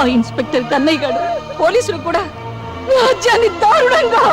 ఆ ఇన్స్పెక్టర్ కన్నయ్య గారు పోలీసులు కూడా రాజ్యాన్ని దారుణంగా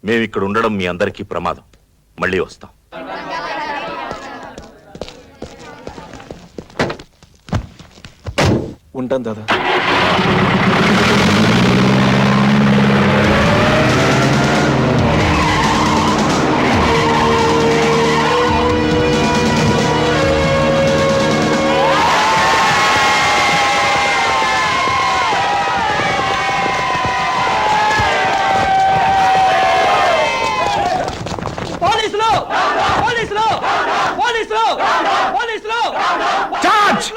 మేమిక్కడ ఉండడం మీ అందరికీ ప్రమాదం. మళ్ళీ వస్తాం. ఉంటాను దాదా. చార్జ్!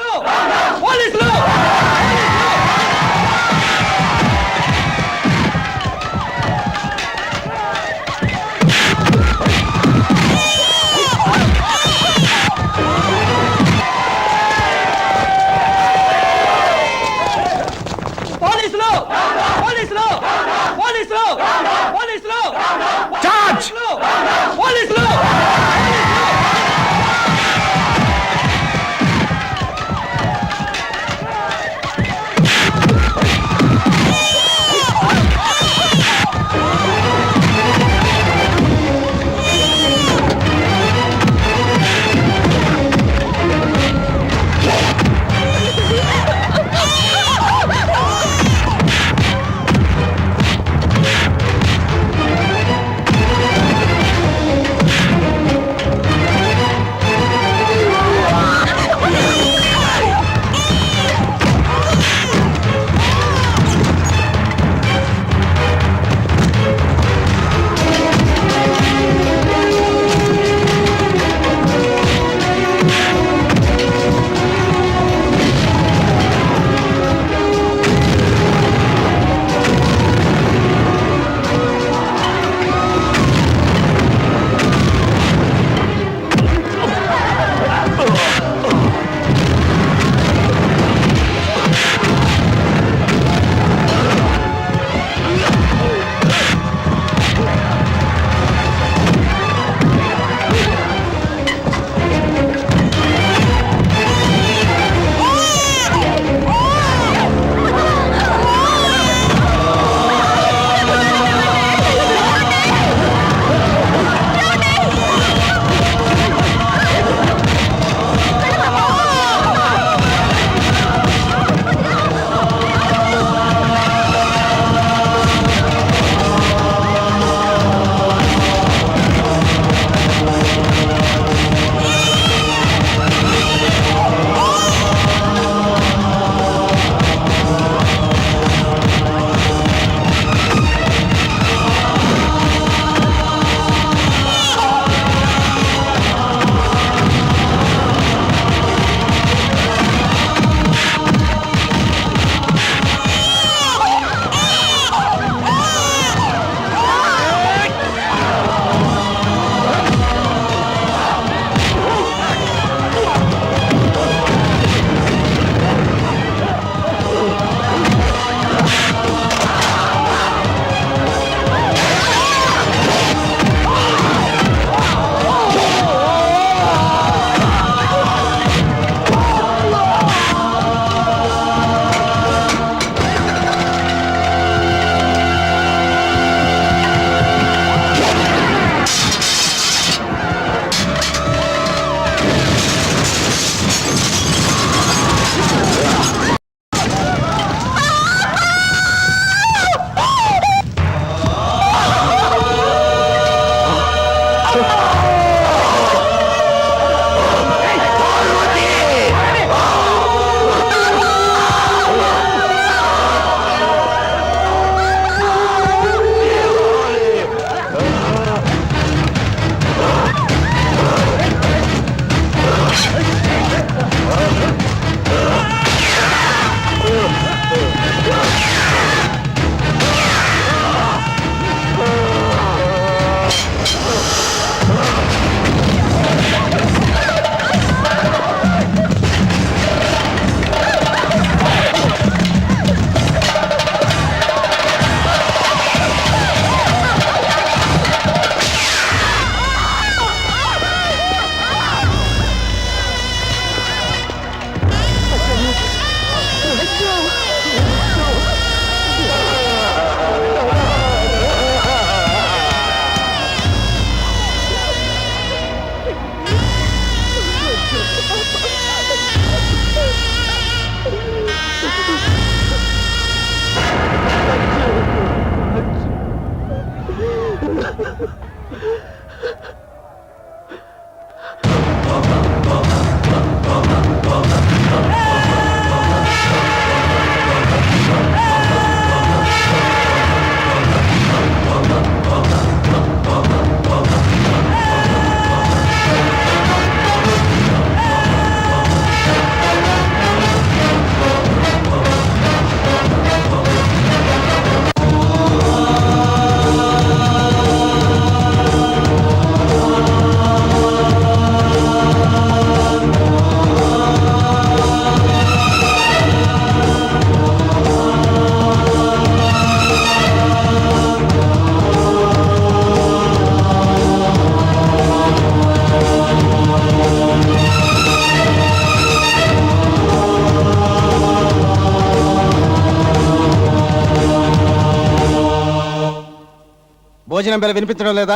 భోజనం బెల వినిపించడం లేదా?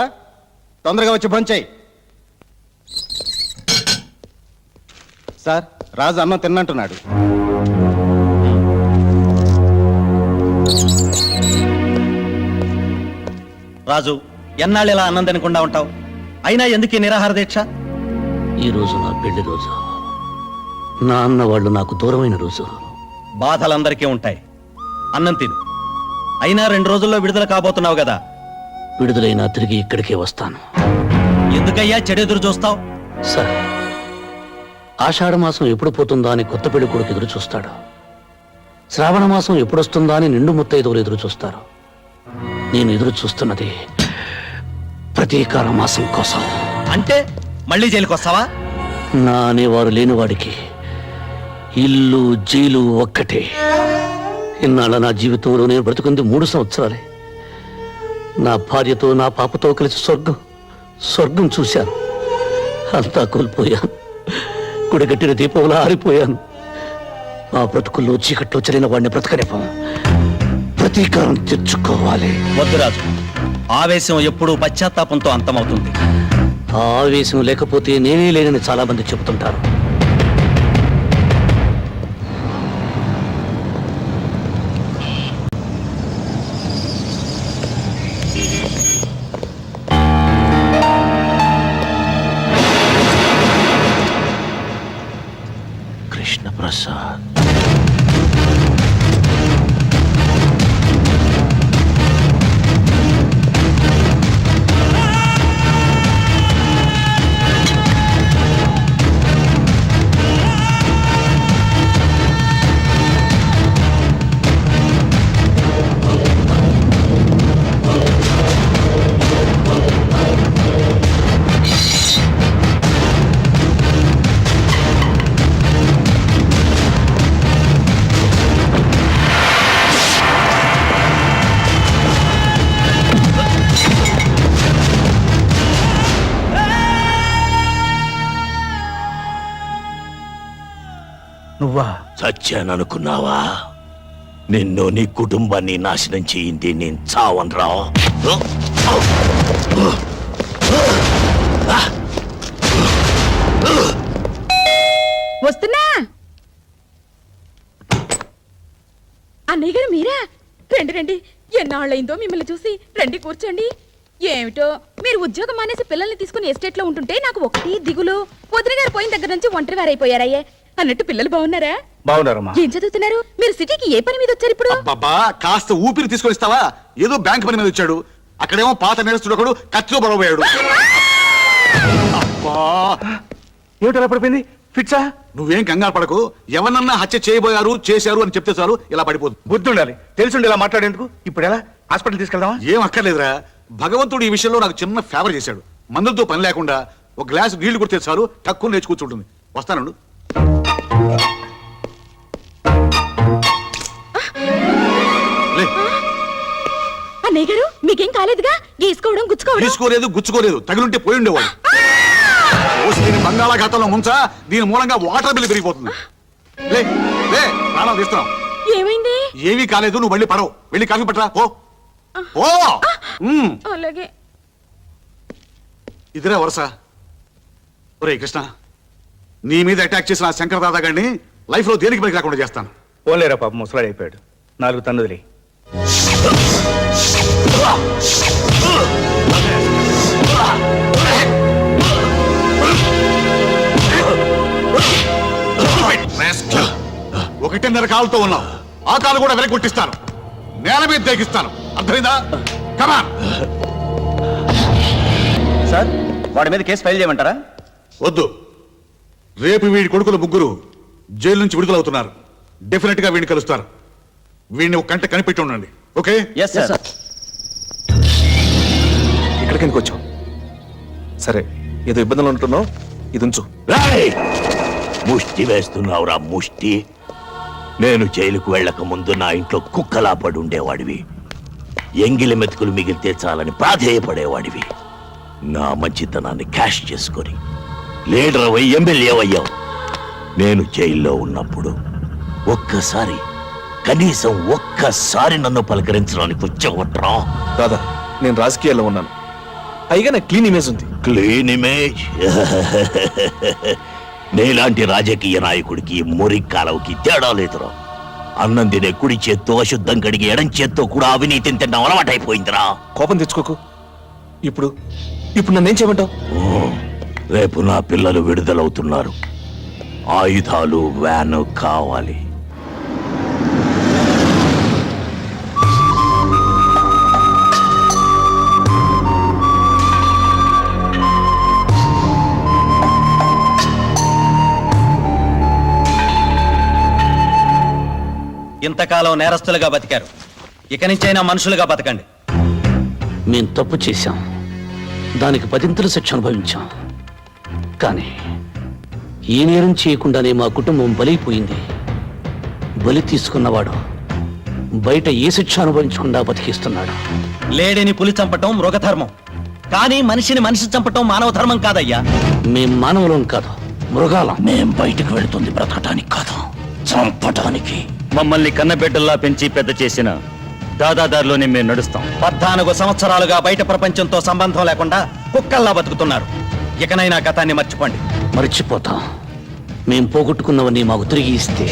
తొందరగా వచ్చి భోంచేయి. సార్, రాజు అన్నం తిన్నంటున్నాడు. రాజు, ఎన్నాళ్ళు ఇలా అన్నం తినకుండా ఉంటావు? అయినా ఎందుకు ఈ నిరాహార దీక్ష? ఈ రోజు నా పెళ్లి రోజు. నా అన్న వాళ్ళు నాకు దూరమైన రోజు. బాధలందరికీ ఉంటాయి. అన్నం తిను. అయినా 2 రోజుల్లో విడుదల కాబోతున్నావు కదా. విడుదలైనా తిరిగి ఇక్కడికే వస్తాను. ఎందుకయ్యా చెడెదురు చూస్తావు? సరే, ఆషాఢ మాసం ఎప్పుడు పోతుందా అని కొత్త పెళ్లి కొడుకు ఎదురు చూస్తాడు. శ్రావణ మాసం ఎప్పుడొస్తుందా అని నిండు ముత్తైదువులు ఎదురు చూస్తారు. నేను ఎదురు చూస్తున్నది ప్రతీకార మాసం కోసం. అంటే మళ్ళీ జైలుకి వస్తావా? నా అనేవారు లేనివాడికి ఇల్లు జైలు ఒక్కటే. ఇన్నాళ్ళ నా జీవితంలో నేను బ్రతుకుంది 3 సంవత్సరాలే. నా భార్యతో నా పాపతో కలిసి స్వర్గం చూశాను. అంతా కోల్పోయాను. కుడిగట్టిన దీపంలా ఆరిపోయాను. ఆ బ్రతుకుల్లో చీకట్లో చలిన వాడిని బ్రతకనివ్వం. ప్రతీకారం తెచ్చుకోవాలి. వద్దు రాజు, ఆవేశం ఎప్పుడూ పశ్చాత్తాపంతో అంతమవుతుంది. ఆ ఆవేశం లేకపోతే నేనే లేనని చాలా మంది చెబుతుంటారు. కృష్ణప్రసాద్, నువ్వా? చచ్చాననుకున్నావా? నిన్ను నీ కుటుంబాన్ని నాశనం చేయింది నేను చావనరా. వస్తున్నా. అన్నయ్య గారు మీరా? రండి రండి, ఎన్నాళ్ళైందో మిమ్మల్ని చూసి. రండి కూర్చోండి. ఏమిటో మీరు ఉద్యోగం మానేసి పిల్లల్ని తీసుకుని ఎస్టేట్ లో ఉంటుంటే నాకు ఒకటి దిగులు. వదిన గారు పోయిన దగ్గర నుంచి ఒంటరి వారైపోయారయ్యే. అన్నట్టు పిల్లలు బాగున్నారా? బాగున్నారమ్మా. ఏం చదువుతున్నారు? మీరు సిటీకి ఏ పని మీద వచ్చారు ఇప్పుడు? బాబా, కాస్త ఊపిరి తీసుకొని ఇస్తావా? ఏదో బ్యాంక్ పని మీద వచ్చాడు. అక్కడేమో పాత నేరస్తుడు ఒకడు కత్తిలో పొడవబోయాడు. అబ్బా, ఏమిటి అలా పడిపోయింది? ఫిట్సా? నువ్వేం కంగారు పడకు. ఎవరన్నా హత్య చేశారు అని చెప్తే చాలు ఇలా పడిపోతుంది. బుద్ధి ఉండాలి. తెలిసిండి ఇలా మాట్లాడేందుకు. ఇప్పుడు ఎలా? హాస్పిటల్ తీసుకెళ్దామా? ఏం అక్కర్లేదురా. భగవంతుడు ఈ విషయంలో నాకు చిన్న ఫేవర్ చేశాడు. మందులతో పని లేకుండా ఒక గ్లాసు నీళ్లు కొడితే చాలు తక్కువ లేచి కూర్చుంటుంది. వస్తానండు. అన్నయ్య గారు మీకేం కాలేదుగా? గీసుకోవడం గుచ్చుకోలేదు. తగిలుంటే పోయి ఉండేవాడు. దీని బంగాళాఖాతంలో ముంచా. దీని మూలంగా వాటర్ బిల్లు పెరిగిపోతుంది. లే లే, ప్రాణం తీస్తున్నాం. ఏమైంది? ఏమీ కాలేదు. నువ్వు మళ్ళీ పడవు. వెళ్ళి కాఫీ పట్టరా. పో ఓ. అలాగే. ఇదిరా వరుస. ఒరే కృష్ణ, నీ మీద అటాక్ చేసిన శంకర్ దాదా గారిని లైఫ్ లో దేనికి పనికి రాకుండా చేస్తాను. పోలేరా పాప, ముసలాడు అయిపోయాడు. 4 తన్నుదిలే. ఒకటిన్నర కాలుతో ఉన్నావు. ఆ కాలు కూడా వెనకొట్టిస్తాను. నేల మీద తెగిస్తాను. అర్థమైందా? కమాన్. సార్, వాడి మీద కేసు ఫైల్ చేయమంటారా? వద్దు. రేపు వీడి కొడుకులు 3 జైలు నుంచి విడుదలవుతున్నారు. డెఫినెట్ గా వీడిని కలుస్తారు. వీడిని ఒక కంట కనిపెట్టి ఉండండి. ఓకే? Yes sir. ఇక్కడికి ఎందుకు వచ్చావు? సరే, ఏదో ఇబ్బందులు ఉంటున్నావు. ఇది ఉంచు. రాయ్! ముష్టి వేస్తున్నావురా ముష్టి. నేను జైలుకు వెళ్ళక ముందు నా ఇంట్లో కుక్కలా పడి ఉండేవాడివి. ఎంగిలి మెతుకులు మిగిలితే చాలని ప్రాధేయపడేవాడివి. నా మంచితనాన్ని క్యాష్ చేసుకొని లీడర్ అయ్యి ఎమ్మెల్యే అయ్యావు. నేను జైల్లో ఉన్నప్పుడు కనీసం ఒక్కసారి నన్ను పలకరించడానికి వచ్చావట్రా. దాదా, నేను రాజకీయాల్లో ఉన్నాను, పైగా నాకు క్లీన్ ఇమేజ్ ఉంది. Clean image. నీలాంటి రాజకీయ నాయకుడికి మురి కాలవుకి తేడా లేదురా. అన్నం తినే కుడి చేత్తో అశుద్ధం కడిగి ఎడం చేత్తో కూడా అవినీతిని తిన్న అలవాటైపోయిందిరా. కోపం తెచ్చుకోకు. ఇప్పుడు ఇప్పుడు నన్నేం చేయమంటావు? రేపు నా పిల్లలు విడుదలవుతున్నారు. ఆయుధాలు, వ్యాను కావాలి. ఇంతకాలం నేరస్తులుగా బతికారు, ఇక నుంచైనా మనుషులుగా బతకండి. మేం తప్పు చేశాం, దానికి 10 శిక్ష అనుభవించాం. కానీ ఏ నేరం చేయకుండానే మా కుటుంబం బలైపోయింది. బలి తీసుకున్నవాడు బయట ఏ శిక్ష అనుభవించకుండా బతికిస్తున్నాడు. లేడిని పులి చంపటం మృగధర్మం, కానీ మనిషిని మనిషి చంపటం మానవ ధర్మం కాదయ్యా. మేం మానవులం కాదు, మృగాలం. మేం బయటకు వెళుతుంది బ్రతకటానికి కాదు, చంపటానికి. మమ్మల్ని కన్నబిడ్డల్లా పెంచి పెద్ద చేసిన దాదాదారిలోనే మేము నడుస్తాం. 14 సంవత్సరాలుగా బయట ప్రపంచంతో సంబంధం లేకుండా కుక్కల్లా బతుకుతున్నారు. ఇకనైనా గతాన్ని మర్చిపోండి. మర్చిపోతాం. మేం పోగొట్టుకున్నవన్నీ మాకు తిరిగి ఇస్తే.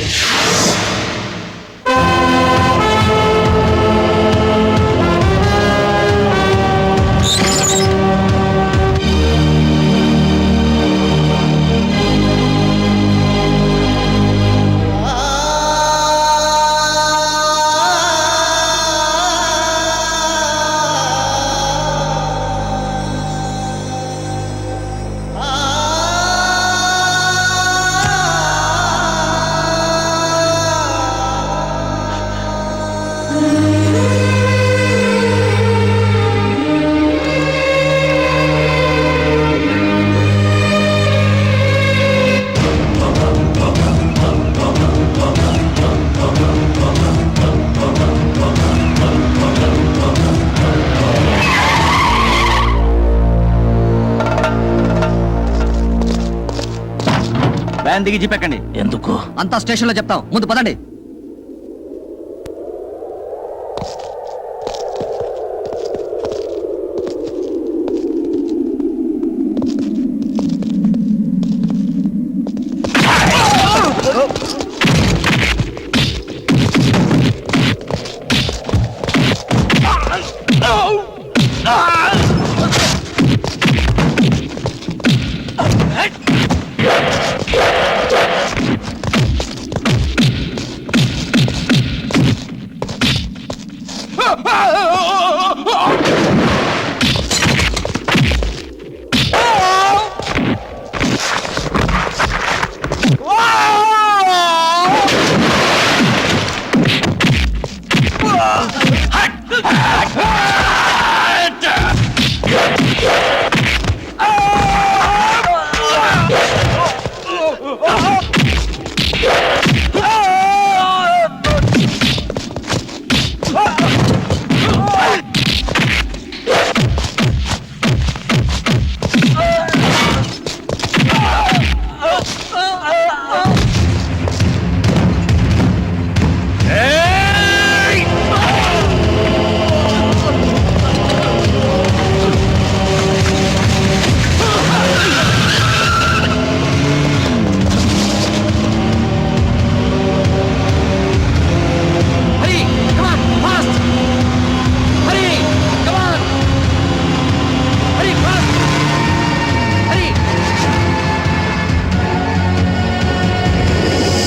వ్యాన్ దిగి జీపెక్కండి. ఎందుకు? అంతా స్టేషన్లో చెప్తాం, ముందు పదండి.